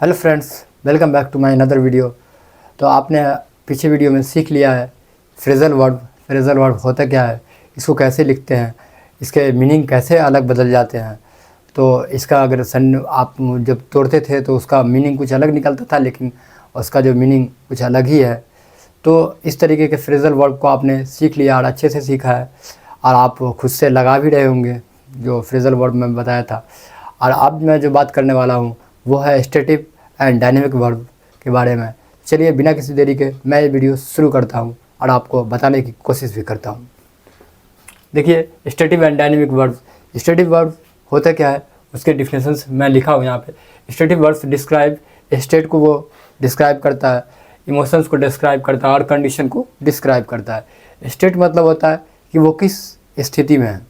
Hello friends, welcome back to my another video. तो आपने पीछे वीडियो में सीख लिया है फ्रेजल वर्ब। फ्रेजल वर्ब होता क्या है, इसको कैसे लिखते हैं, इसके मीनिंग कैसे अलग बदल जाते हैं। तो इसका अगर आप जब तोड़ते थे तो उसका मीनिंग कुछ अलग निकलता था, लेकिन उसका जो मीनिंग कुछ अलग ही है। तो इस तरीके के फ्रेजल वर्ब को आपने सीख लिया और अच्छे से सीखा है, और आप खुद से लगा भी रहे होंगे जो फ्रेजल वर्ब मैं बताया था। और अब मैं जो बात करने वाला हूँ वो है स्टैटिक एंड डायनेमिक वर्ब के बारे में। चलिए बिना किसी देरी के मैं ये वीडियो शुरू करता हूँ और आपको बताने की कोशिश भी करता हूँ। देखिए, static and dynamic verb. Static verb होता क्या है, उसके डिफिनेशंस मैं लिखा हूँ यहाँ पे। स्टैटिक वर्ब्स डिस्क्राइब, स्टेट को वो डिस्क्राइब करता है, इमोशंस को डिस्क्राइब करता है और कंडीशन को डिस्क्राइब करता है। स्टेट मतलब होता है कि वो किस स्थिति में है,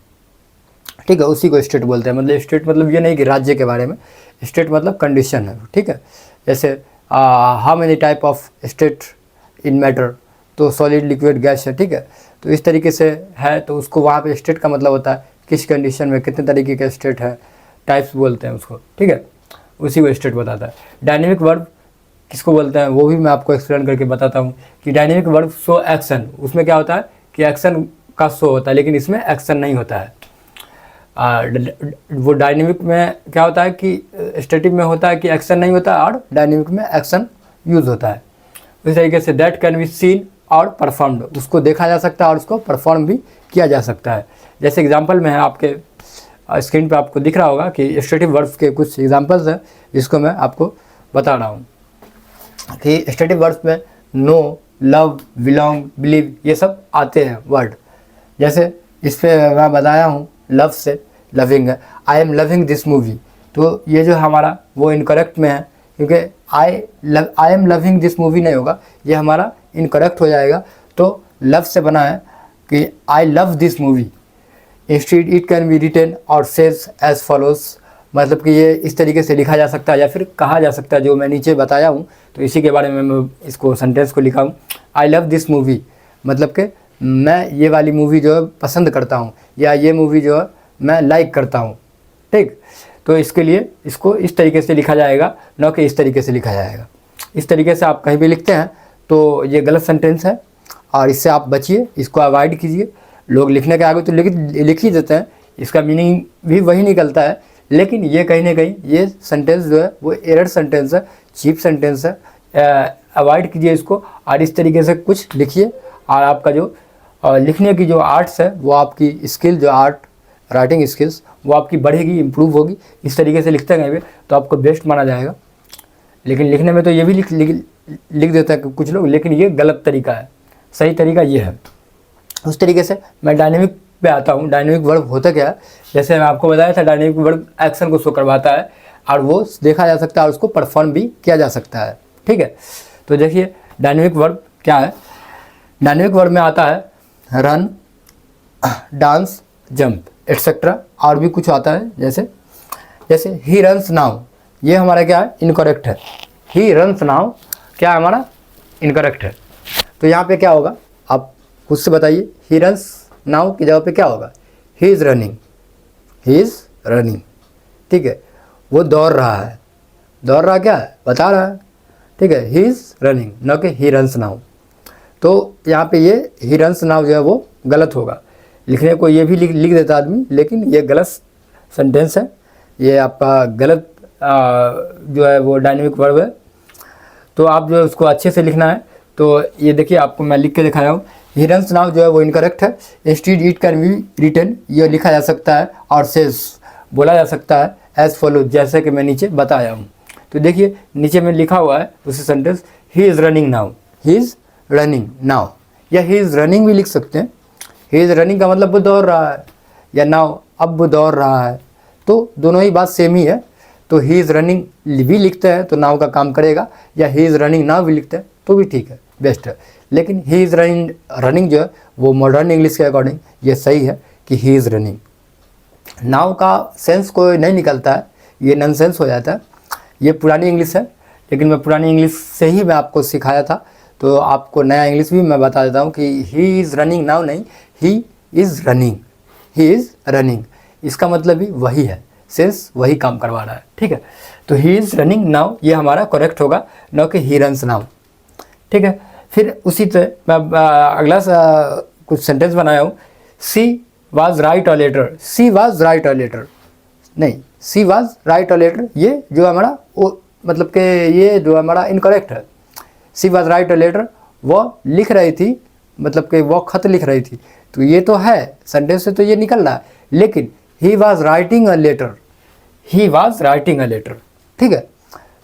ठीक है, उसी को स्टेट बोलते हैं। मतलब स्टेट मतलब ये नहीं कि राज्य के बारे में, स्टेट मतलब कंडीशन है, ठीक है। जैसे how many type of state in matter, तो सॉलिड लिक्विड गैस है, ठीक है। तो इस तरीके से है, तो उसको वहाँ पे स्टेट का मतलब होता है किस कंडीशन में कितने तरीके का स्टेट है, टाइप्स बोलते हैं उसको, ठीक है, उसी को स्टेट बताता है। डायनेमिक वर्ब किसको बोलते हैं वो भी मैं आपको एक्सप्लेन करके बताता हूँ कि डायनेमिक वर्ब शो एक्शन। उसमें क्या होता है कि एक्शन का शो होता है, लेकिन इसमें एक्शन नहीं होता है। वो डायनेमिक में क्या होता है कि स्टैटिक में होता है कि एक्शन नहीं होता है, और डायनेमिक में एक्शन यूज़ होता है। इस तरीके say that can be seen और परफॉर्म्ड, उसको देखा जा सकता है और उसको परफॉर्म भी किया जा सकता है। जैसे एग्जांपल में है, आपके स्क्रीन पे आपको दिख रहा होगा कि स्टैटिक वर्ब्स के कुछ एग्जांपल्स हैं, जिसको मैं आपको बता रहा हूँ कि स्टैटिक वर्ब्स में नो, लव, बिलोंग, बिलीव ये सब आते हैं वर्ड। जैसे इस पर मैं बताया हूँ लव से लविंग है, I am loving this movie. तो ये जो हमारा वो इनकरेक्ट में है, क्योंकि I am loving this movie नहीं होगा, ये हमारा इनकरेक्ट हो जाएगा। तो लव से बना है कि I love this movie. Instead it can be written or says as follows, मतलब कि ये इस तरीके से लिखा जा सकता है या फिर कहा जा सकता है, जो मैं नीचे बताया हूँ। तो इसी के बारे में मैं इसको सेंटेंस को लिखा हूँ, आई लव दिस मूवी, मतलब कि मैं ये वाली मूवी जो है पसंद करता हूँ, या ये मूवी जो है मैं लाइक करता हूँ, ठीक। तो इसके लिए इसको इस तरीके से लिखा जाएगा, न कि इस तरीके से लिखा जाएगा। इस तरीके से आप कहीं भी लिखते हैं तो ये गलत सेंटेंस है, और इससे आप बचिए, इसको अवॉइड कीजिए। लोग लिखने के आगे तो लिख ही देते हैं, इसका मीनिंग भी वही निकलता है, लेकिन ये कहीं ना कहीं ये सेंटेंस जो है वो एरर सेंटेंस है, चीप सेंटेंस है। अवॉइड कीजिए इसको, और इस तरीके से कुछ लिखिए, और आपका जो लिखने की जो आर्ट्स है, वो आपकी स्किल, जो राइटिंग स्किल्स, वो आपकी बढ़ेगी, इम्प्रूव होगी। इस तरीके से लिखते गए तो आपको बेस्ट माना जाएगा। लेकिन लिखने में तो ये भी लिख देता है कुछ लोग, लेकिन ये गलत तरीका है, सही तरीका ये है। उस तरीके से मैं डायनेमिक पे आता हूँ। डायनेमिक वर्ब होता क्या है, जैसे मैं आपको बताया था, डायनेमिक वर्ब एक्शन को शो करवाता है, और वो देखा जा सकता है और उसको परफॉर्म भी किया जा सकता है, ठीक है। तो देखिए डायनेमिक वर्ब क्या है। डायनेमिक वर्ब में आता है रन, डांस, जंप एटसेट्रा, और भी कुछ आता है। जैसे ही रन्स नाउ, ये हमारा क्या है, इनकरेक्ट है। ही रन्स नाउ क्या है, हमारा इनकरेक्ट है। तो यहाँ पे क्या होगा, आप खुद से बताइए। ही रन्स नाउ की जगह पे क्या होगा, he is running. He is running, ठीक है, वो दौड़ रहा है। दौड़ रहा क्या है, बता रहा है, ठीक है। ही इज़ रनिंग, न कि ही रन्स नाउ। तो यहाँ पे ये ही रन्स नाउ जो है वो गलत होगा। लिखने को ये भी लिख देता आदमी, लेकिन ये गलत सेंटेंस है, ये आपका गलत जो है वो डायनेमिक वर्ब है। तो आप जो है उसको अच्छे से लिखना है। तो ये देखिए, आपको मैं लिख के दिखाया हूँ। ही रन्स नाउ जो है वो इनकरेक्ट है। Instead it can be written, ये लिखा जा सकता है, और सेज बोला जा सकता है एज फॉलो, जैसे कि मैं नीचे बताया हूँ। तो देखिए नीचे में लिखा हुआ है उसी sentence, he is running now. He is running now, या ही इज़ रनिंग भी लिख सकते हैं। ही इज़ रनिंग का मतलब वो दौड़ रहा है, या नाउ अब वो दौड़ रहा है, तो दोनों ही बात सेम ही है। तो ही इज़ रनिंग भी लिखते हैं तो नाउ का काम करेगा, या ही इज़ रनिंग नाउ भी लिखते हैं तो भी ठीक है, बेस्ट है। लेकिन ही इज़ रनिंग जो है वो मॉडर्न इंग्लिश के अकॉर्डिंग ये सही है कि ही इज़ रनिंग। नाउ का सेंस कोई नहीं निकलता है, ये नॉनसेंस हो जाता है। ये पुरानी इंग्लिश है, लेकिन मैं पुरानी इंग्लिश से ही मैं आपको सिखाया था, तो आपको नया इंग्लिश भी मैं बता देता हूँ कि ही इज़ रनिंग नाउ नहीं, he is running. He is running, इसका मतलब भी वही है, सेंस वही काम करवा रहा है, ठीक है। तो ही इज़ रनिंग नाउ, ये हमारा करेक्ट होगा, न कि ही रन्स नाउ, ठीक है। फिर उसी तरह मैं अगला कुछ सेंटेंस बनाया हूँ, सी वाज राइट और लेटर, सी वाज राइट और लेटर, नहीं सी वाज राइट और लेटर, ये जो हमारा मतलब कि ये जो हमारा इनकरेक्ट है। सी वाज राइट और लेटर, वो लिख रही थी, मतलब कि वो खत लिख रही थी, तो ये तो है सेंटेंस से तो ये निकल रहा है, लेकिन he was writing a letter, he was writing a letter, ठीक है।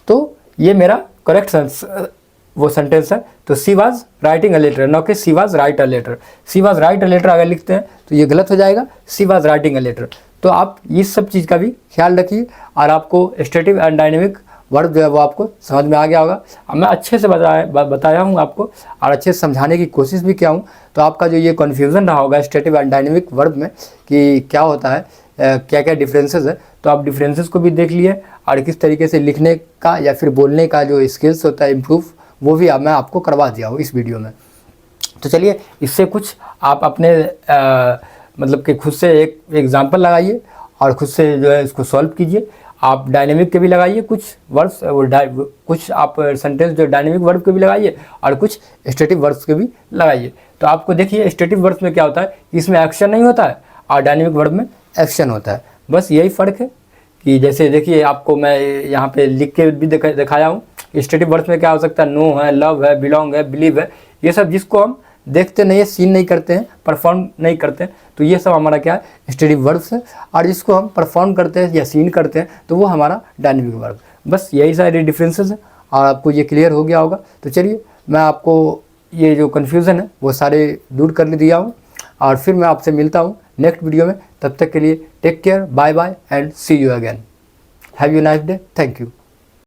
तो ये मेरा करेक्ट वो सेंटेंस है। तो she was writing a letter, न कि she was write a letter. She was write a letter अगर लिखते हैं तो ये गलत हो जाएगा, she was writing a letter. तो आप इस सब चीज़ का भी ख्याल रखिए, और आपको स्टैटिक एंड डायनेमिक वर्ब जो है वो आपको समझ में आ गया होगा। अब मैं अच्छे से बताया हूँ आपको, और अच्छे से समझाने की कोशिश भी किया हूँ। तो आपका जो ये कन्फ्यूज़न रहा होगा स्टैटिक एंड डायनेमिक वर्ब में कि क्या होता है, क्या क्या डिफरेंसेस है, तो आप डिफरेंसेस को भी देख लिए, और किस तरीके से लिखने का या फिर बोलने का जो स्किल्स होता है इम्प्रूव, वो भी मैं आपको करवा दिया हूँ इस वीडियो में। तो चलिए इससे कुछ आप अपने मतलब कि खुद से एक एग्जाम्पल लगाइए, और खुद से जो है इसको सॉल्व कीजिए। आप डायनेमिक के भी लगाइए कुछ वर्ड्स, कुछ आप सेंटेंस जो डायनेमिक वर्ब के भी लगाइए, और कुछ स्टैटिक वर्ब्स के भी लगाइए। तो आपको देखिए स्टैटिक वर्ब्स में क्या होता है, इसमें एक्शन नहीं होता है, और डायनेमिक वर्ब में एक्शन होता है। बस यही फ़र्क है कि जैसे देखिए आपको मैं यहाँ पे लिख के भी दिखाया हूँ। स्टैटिक वर्ब्स में क्या हो सकता है, नो है, लव है, बिलोंग है, बिलीव है, ये सब जिसको हम देखते नहीं है, सीन नहीं करते हैं, परफॉर्म नहीं करते हैं, तो ये सब हमारा क्या है, स्टैटिक वर्ब्स है। और जिसको हम परफॉर्म करते हैं या सीन करते हैं तो वो हमारा डायनेमिक वर्ब। बस यही सारे डिफरेंसेस हैं, और आपको ये क्लियर हो गया होगा। तो चलिए मैं आपको ये जो कन्फ्यूज़न है वो सारे दूर कर दिया हूँ, और फिर मैं आपसे मिलता हूँ नेक्स्ट वीडियो में। तब तक के लिए take care, bye bye and see you again. Have you nice day, thank you.